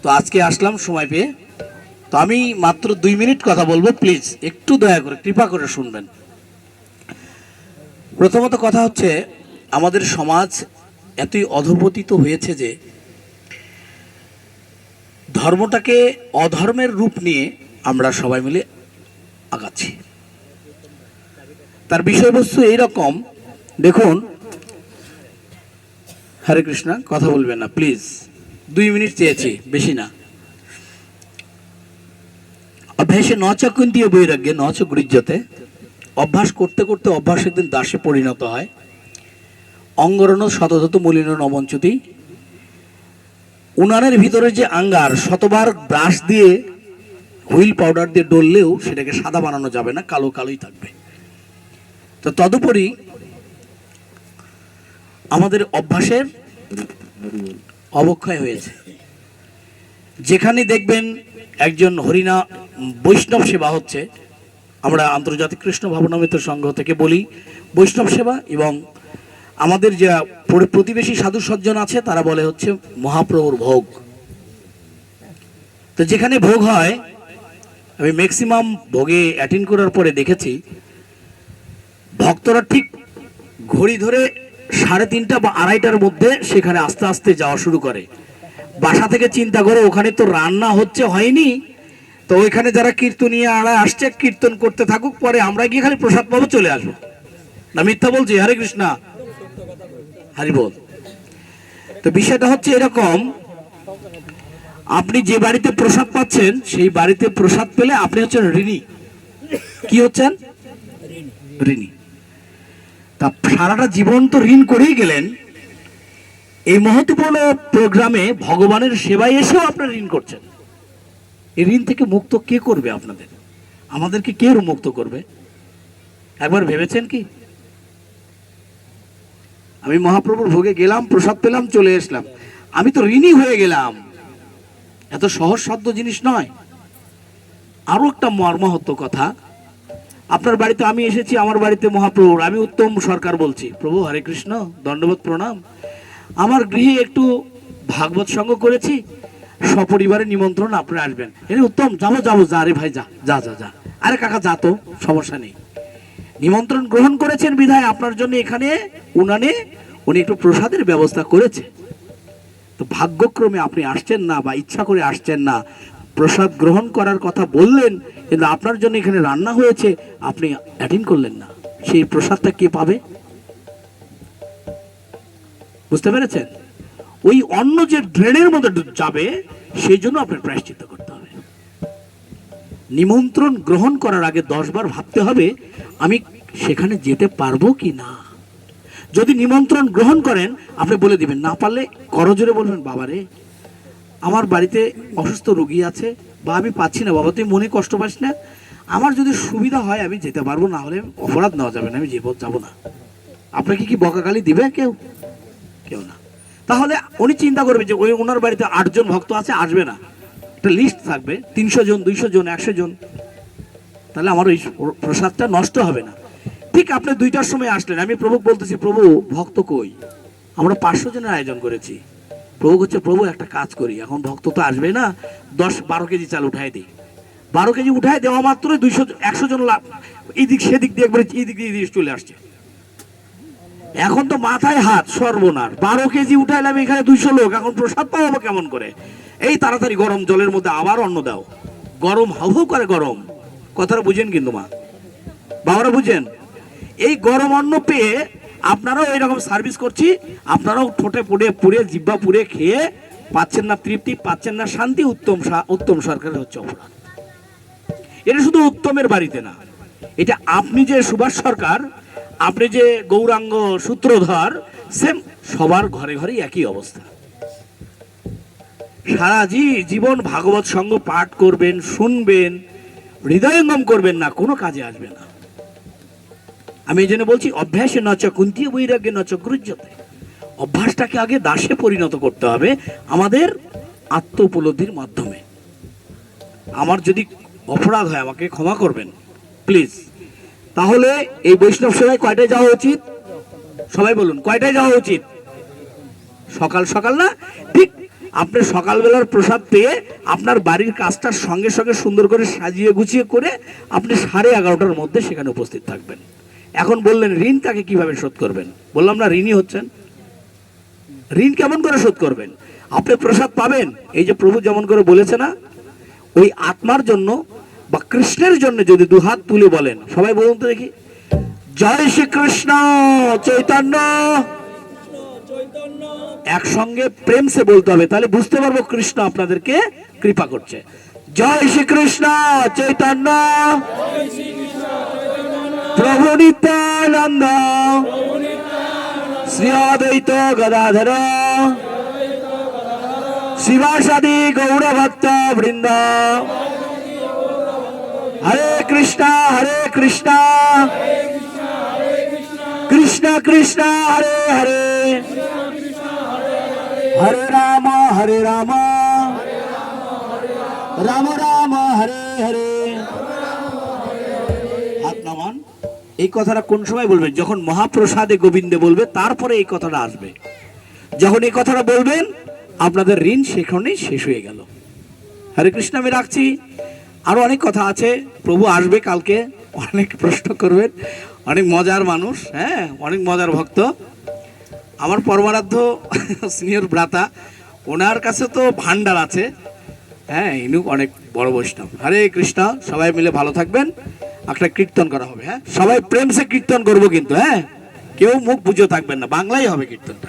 তো আজকে আসলাম সময় পেয়ে। তো আমি মাত্র 2 মিনিট কথা বলবো, প্লিজ একটু দয়া করে কৃপা করে শুনবেন। প্রথমত কথা হচ্ছে, আমাদের সমাজ এতই অধঃপতিত হয়েছে যে ধর্মটাকে অধর্মের রূপ নিয়ে আমরা সবাই মিলে আগাচ্ছি। তার বিষয়বস্তু এইরকম, দেখুন, হরে কৃষ্ণ, কথা বলবেন না প্লিজ, 2 মিনিট চেয়েছি, বেশি না। অভ্যাসে নচ কুন্তীয় বৈরাগ্যে নচ গৃহ্যতে, অভ্যাস করতে করতে অভ্যাস একদিন দাসে পরিণত হয়। অঙ্গরণ শতধত মলিন নমঞ্চুতি, উনানের ভিতরে যে আঙ্গার শতবার ব্রাশ দিয়ে হুইল পাউডার দিয়ে ডললেও সেটাকে সাদা বানানো যাবে না, কালো কালোই থাকবে। তো তদুপরি আমাদের অভ্যাসের অবক্ষয় হয়েছে। যেখানে দেখবেন একজন হরিনা বৈষ্ণব সেবা হচ্ছে, আমরা আন্তর্জাতিক কৃষ্ণ ভাবনামৃত সংঘ থেকে বলি বৈষ্ণব সেবা, এবং আমাদের যে প্রতিবেশী সাধু সজ্জন আছে তারা বলে হচ্ছে মহাপ্রভুর ভোগ। তো যেখানে ভোগ হয়, আমি ম্যাক্সিমাম ভোগে অ্যাটেন্ড করার পরে দেখেছি ভক্তরা ঠিক ঘড়ি ধরে 3:30 বা 2:30টার মধ্যে সেখানে আস্তে আস্তে যাওয়া শুরু করে। বাসা থেকে চিন্তা করে ওখানে তো রান্না হচ্ছে, হয়নি, তো ওইখানে যারা কীর্তনীয় আড়া আসছে কীর্তন করতে থাকুক, পরে আমরা গিয়ে খালি প্রসাদ পাবো, চলে আসবো। না মিথ্যা বলছি? হরে কৃষ্ণ, হরি বল। তো বিষয়টা হচ্ছে এরকম, আপনি যে বাড়িতে প্রসাদ পাচ্ছেন সেই বাড়িতে প্রসাদ পেলে আপনি হচ্ছেন ঋণী। কি হচ্ছেন? ঋণী। তা সারাটা জীবন তো ঋণ করেই গেলেন, এই মহত্বপূর্ণ প্রোগ্রামে ভগবানের সেবায় এসেও আপনারা ঋণ করছেন। এই ঋণ থেকে মুক্ত কে করবে আপনাদের? আমাদেরকে কে মুক্ত করবে? একবার ভেবেছেন কি? আমি মহাপ্রভুর ভোগে গেলাম, প্রসাদ পেলাম, চলে আসলাম, আমি তো ঋণী হয়ে গেলাম। এত সহজ সাধ্য জিনিস নয়। আরো একটা মর্মাহত কথা, আপনার বাড়িতে আমি এসেছি, আমার বাড়িতে মহাপ্রভুর, আমি উত্তম সরকার বলছি, প্রভু হরে কৃষ্ণ, দণ্ডবোধ প্রণাম, আমার গৃহে একটু ভাগবত সঙ্গ করেছি, সপরিবারে নিমন্ত্রণ, আপনারা আসবেন। উত্তম, যাবো যাবো, যা রে ভাই, যা যা যা যা। আরে কাকা যা তো, সমস্যা নেই। নিমন্ত্রণ গ্রহণ করেছেন বিধায় আপনার জন্য এখানে উনি একটু প্রসাদের ব্যবস্থা করেছে। তো ভাগ্যক্রমে আপনি আসছেন না বা ইচ্ছা করে আসছেন না, প্রসাদ গ্রহণ করার কথা বললেন, কিন্তু আপনার জন্য এখানে রান্না হয়েছে, আপনি অ্যাটেন্ড করলেন না, সেই প্রসাদটা কে পাবে? বুঝতে পেরেছেন? ওই অন্ন যে ড্রেনের মধ্যে যাবে, সেই জন্য আপনার প্রায়শ্চিত্ত করতে হবে। নিমন্ত্রণ গ্রহণ করার আগে 10 বার ভাবতে হবে আমি সেখানে যেতে পারবো কি না। যদি নিমন্ত্রণ গ্রহণ করেন, আপনি বলে দিবেন, না পারলে করজোরে বলবেন, বাবা রে আমার বাড়িতে অসুস্থ রোগী আছে, বা আমি পাচ্ছি না, বাবা তুই মনে কষ্ট পাস না, আমার যদি সুবিধা হয় আমি যেতে পারবো, না হলে অপরাধ নেওয়া যাবে না, আমি যাবো না। আপনাকে কি বকাগালি দিবে? কেউ কেউ না। তাহলে উনি চিন্তা করবে যে ওনার বাড়িতে 8 জন ভক্ত আছে, আসবে না, একটা লিস্ট থাকবে, 300 জন, 200 জন, 100 জন, তাহলে আমার ওই প্রসাদটা নষ্ট হবে না। ঠিক আপনি 2টার সময় আসলেন, আমি প্রভু বলতেছি, প্রভু ভক্ত কই? আমরা 500 জনের আয়োজন করেছি। প্রভু হচ্ছে, প্রভু একটা কাজ করি, এখন ভক্ত তো আসবে না, 10-12 কেজি চাল উঠাই দিই। 12 কেজি উঠাই দেওয়া মাত্র 100 জন এইদিক সেদিক দিয়ে একবারে এইদিক দিয়ে চলে আসছে। এখন তো মাথায় হাত, সর্বনাশ, 12 কেজি উঠাইলাম, এখানে 200 লোক, এখন প্রসাদ পাবো কেমন করে? এই তাড়াতাড়ি গরম জলের মধ্যে আবার অন্ন দাও, গরম হাউ হাউ করে গরম। কথাটা বুঝেন কিন্তু মা বাবারা, বুঝেন? এই গরম অন্ন পেয়ে আপনারাও এইরকম সার্ভিস করছি, আপনারাও ঠোঁটে পুড়ে জিব্বা পুড়ে খেয়ে পাচ্ছেন না তৃপ্তি, পাচ্ছেন না শান্তি। উত্তম সরকারের হচ্ছে অপরাধ। এটা শুধু উত্তমের বাড়িতে না, এটা আপনি যে সুভাষ সরকার, আপনি যে গৌরাঙ্গ সূত্রধর, সেম সবার ঘরে ঘরে একই অবস্থা। সারা জীবন ভাগবত সঙ্গ পাঠ করবেন, শুনবেন, হৃদয়ঙ্গম করবেন না, কোনো কাজে আসবে না। আমি এই জন্য বলছি, অভ্যাসে নচ কুন্তীয় বৈরাগ্যে নচ গৃহ্যতে, অভ্যাসটাকে আগে দাসে পরিণত করতে হবে আমাদের আত্ম উপলব্ধির মাধ্যমে। আমার যদি অপরাধ হয় আমাকে ক্ষমা করবেন প্লিজ। তাহলে এই বৈষ্ণব সেবায় কয়টায় যাওয়া উচিত? সবাই বলুন, কয়টায় যাওয়া উচিত? সকাল সকাল না, ঠিক আপনি সকালবেলার প্রসাদ পেয়ে আপনার বাড়ির কাজটার সঙ্গে সঙ্গে সুন্দর করে সাজিয়ে গুছিয়ে করে আপনি 11:30টার মধ্যে সেখানে উপস্থিত থাকবেন। এখন বললেন ঋণ তাকে কিভাবে শোধ করবেন? বললাম না ঋণই হচ্ছেন। ঋণ কেমন করে শোধ করবেন? আপনি প্রসাদ পাবেন, এই যে প্রভু যেমন করে বলেছে না, ওই আত্মার জন্য বা কৃষ্ণের জন্য যদি দুহাত তুলে বলেন, সবাই বলুন তো দেখি, জয় শ্রীকৃষ্ণ চৈতন্য, একসঙ্গে প্রেম সে বলতে হবে, তাহলে বুঝতে পারবো কৃষ্ণ আপনাদেরকে কৃপা করছে। জয় শ্রীকৃষ্ণ চৈতন্য প্রভু নিত্যানন্দ শ্রী অদ্বৈত গদাধর শিবাসাদি গৌর ভক্ত বৃন্দ, হরে কৃষ্ণ কৃষ্ণ কৃষ্ণ হরে হরে, হরে রাম রাম রাম হরে হরে। হাত নামান। এই কথাটা কোন সময় বলবেন? যখন মহাপ্রসাদে গোবিন্দে বলবে, তারপরে এই কথাটা আসবে। যখন এই কথাটা বলবেন আপনাদের ঋণ সেখানেই শেষ হয়ে গেল। হরে কৃষ্ণ। আমি রাখছি, আরো অনেক কথা আছে। প্রভু আসবে কালকে, অনেক প্রশ্ন করবেন, অনেক মজার মানুষ, হ্যাঁ, অনেক মজার ভক্ত। আমার পরমারাধ্য সিনিয়র ভ্রাতা, ওনার কাছে তো ভান্ডার আছে, হ্যাঁ, ইনু অনেক বড় বৈষ্ণব। হরে কৃষ্ণ। সবাই মিলে ভালো থাকবেন। একটা কীর্তন করা হবে, হ্যাঁ, সবাই প্রেম সে কীর্তন করবো কিন্তু, হ্যাঁ, কেউ মুখ বুঝে থাকবেন না, বাংলাই হবে কীর্তনটা।